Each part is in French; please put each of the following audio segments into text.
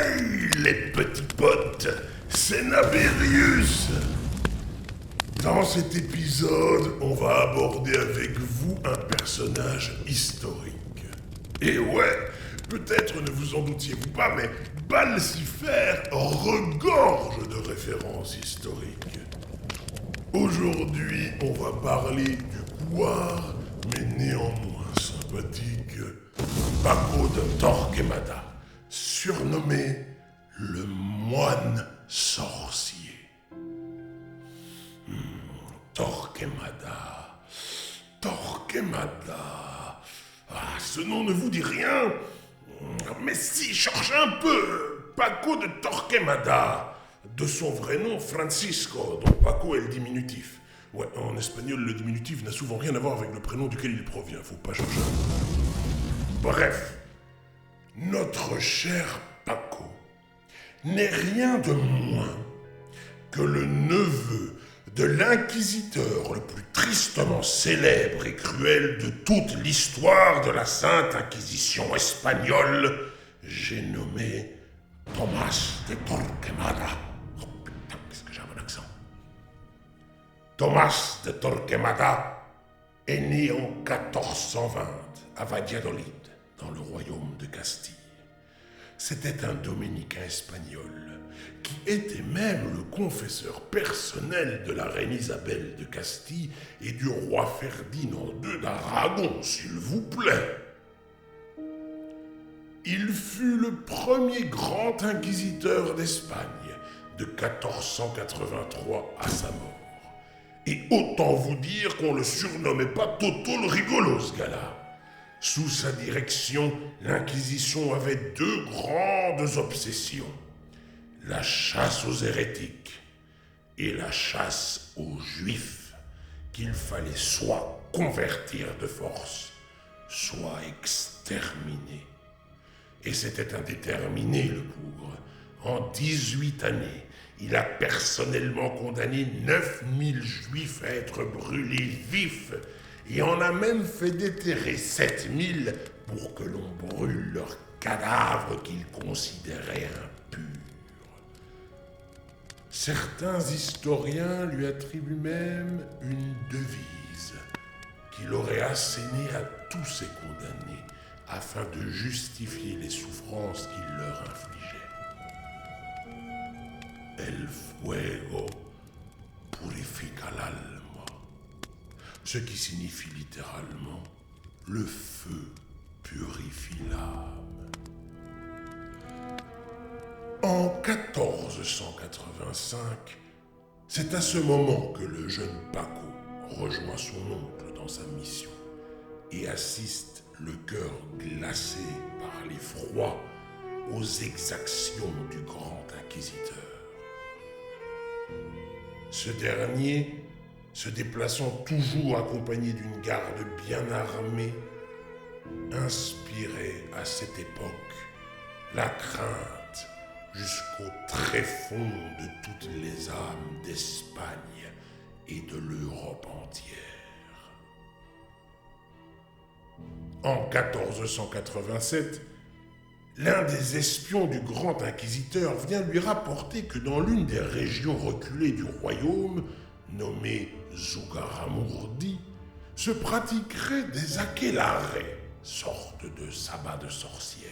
Hey, les petits potes, c'est Naberius. Dans cet épisode, on va aborder avec vous un personnage historique. Et ouais, peut-être ne vous en doutiez-vous pas, mais Balsifer regorge de références historiques. Aujourd'hui, on va parler du couard, mais néanmoins sympathique, Paco de Torquemada, surnommé le moine sorcier. Torquemada. Ah, ce nom ne vous dit rien. Mais si, cherchez un peu. Paco de Torquemada. De son vrai nom, Francisco, dont Paco est le diminutif. Ouais, en espagnol, le diminutif n'a souvent rien à voir avec le prénom duquel il provient. Faut pas chercher. Bref, notre cher Paco n'est rien de moins que le neveu de l'inquisiteur le plus tristement célèbre et cruel de toute l'histoire de la Sainte Inquisition espagnole, j'ai nommé Tomás de Torquemada. Oh putain, qu'est-ce que j'ai un bon accent. Tomás de Torquemada est né en 1420 à Valladolid, dans le royaume de Castille. C'était un dominicain espagnol qui était même le confesseur personnel de la reine Isabelle de Castille et du roi Ferdinand II d'Aragon, s'il vous plaît. Il fut le premier grand inquisiteur d'Espagne de 1483 à sa mort. Et autant vous dire qu'on le surnommait pas Toto le rigolo, ce gars-là. Sous sa direction, l'Inquisition avait deux grandes obsessions. La chasse aux hérétiques et la chasse aux juifs, qu'il fallait soit convertir de force, soit exterminer. Et c'était indéterminé, le bougre. En 18 années, il a personnellement condamné 9000 juifs à être brûlés vifs et en a même fait déterrer 7000 pour que l'on brûle leurs cadavres qu'il considérait impurs. Certains historiens lui attribuent même une devise qu'il aurait assénée à tous ces condamnés afin de justifier les souffrances qu'il leur infligeait. El fuego purifica l'alma, ce qui signifie littéralement le feu purifie l'âme. En 1485, c'est à ce moment que le jeune Paco rejoint son oncle dans sa mission et assiste le cœur glacé par l'effroi aux exactions du grand inquisiteur. Ce dernier, se déplaçant toujours accompagné d'une garde bien armée, inspirait à cette époque la crainte jusqu'au tréfonds de toutes les âmes d'Espagne et de l'Europe entière. En 1487, l'un des espions du grand inquisiteur vient lui rapporter que dans l'une des régions reculées du royaume, nommée Zugarramurdi, se pratiqueraient des aquelarres, sorte de sabbat de sorcières.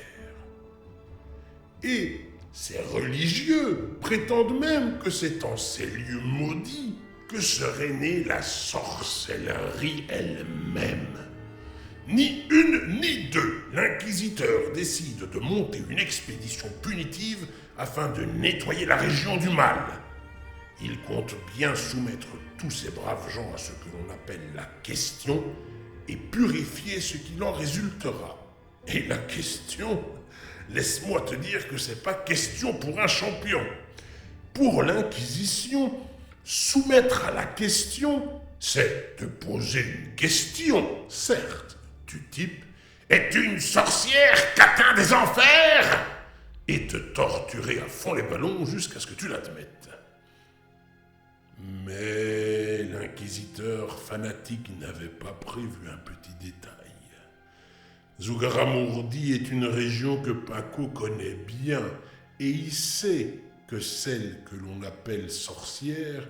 Et ces religieux prétendent même que c'est en ces lieux maudits que serait née la sorcellerie elle-même. Ni une ni deux, l'inquisiteur décide de monter une expédition punitive afin de nettoyer la région du mal. Il compte bien soumettre tous ces braves gens à ce que l'on appelle la question et purifier ce qu'il en résultera. Et la question, laisse-moi te dire que c'est pas question pour un champion. Pour l'Inquisition, soumettre à la question, c'est te poser une question, certes, du type « Es-tu une sorcière catin des enfers ?» et te torturer à fond les ballons jusqu'à ce que tu l'admettes. Mais l'inquisiteur fanatique n'avait pas prévu un petit détail. Zugarramurdi est une région que Paco connaît bien et il sait que celles que l'on appelle sorcières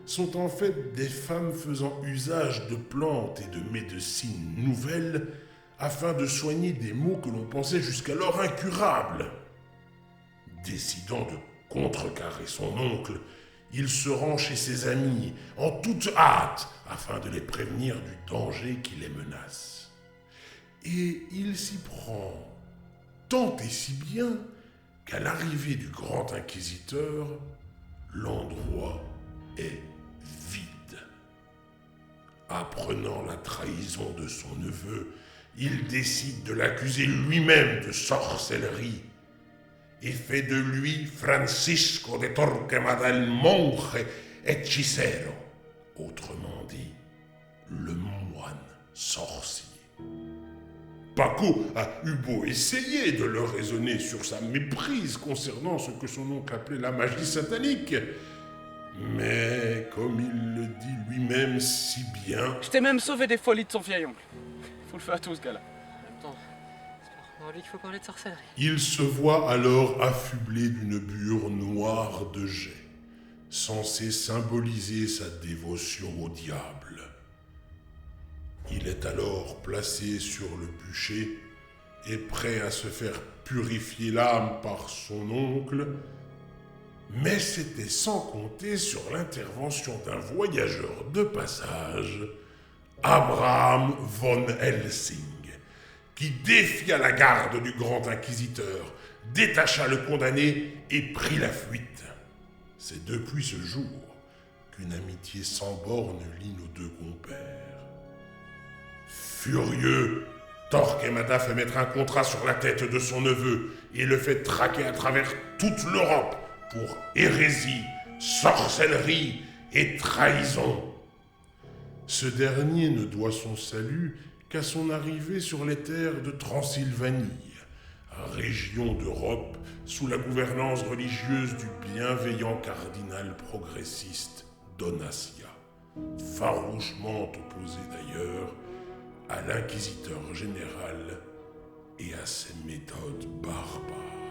sont en fait des femmes faisant usage de plantes et de médecines nouvelles afin de soigner des maux que l'on pensait jusqu'alors incurables. Décidant de contrecarrer son oncle, il se rend chez ses amis en toute hâte afin de les prévenir du danger qui les menace. Et il s'y prend tant et si bien qu'à l'arrivée du grand inquisiteur, l'endroit est vide. Apprenant la trahison de son neveu, il décide de l'accuser lui-même de sorcellerie et fait de lui Francisco de Torquemada el monje hechicero, autrement dit, le moine sorcier. Paco a eu beau essayer de le raisonner sur sa méprise concernant ce que son oncle appelait la magie satanique, mais comme il le dit lui-même si bien... Je t'ai même sauvé des folies de son vieil oncle. Faut le faire à tout ce gars-là. Attends, c'est pas lui qu'il faut parler de sorcellerie. Il se voit alors affublé d'une bure noire de jet, censée symboliser sa dévotion au diable. Il est alors placé sur le bûcher et prêt à se faire purifier l'âme par son oncle, mais c'était sans compter sur l'intervention d'un voyageur de passage, Abraham von Helsing, qui défia la garde du grand inquisiteur, détacha le condamné et prit la fuite. C'est depuis ce jour qu'une amitié sans borne lie nos deux compères. Furieux, Torquemada fait mettre un contrat sur la tête de son neveu et le fait traquer à travers toute l'Europe pour hérésie, sorcellerie et trahison. Ce dernier ne doit son salut qu'à son arrivée sur les terres de Transylvanie, région d'Europe sous la gouvernance religieuse du bienveillant cardinal progressiste Donatien, farouchement opposé d'ailleurs à l'inquisiteur général et à ses méthodes barbares.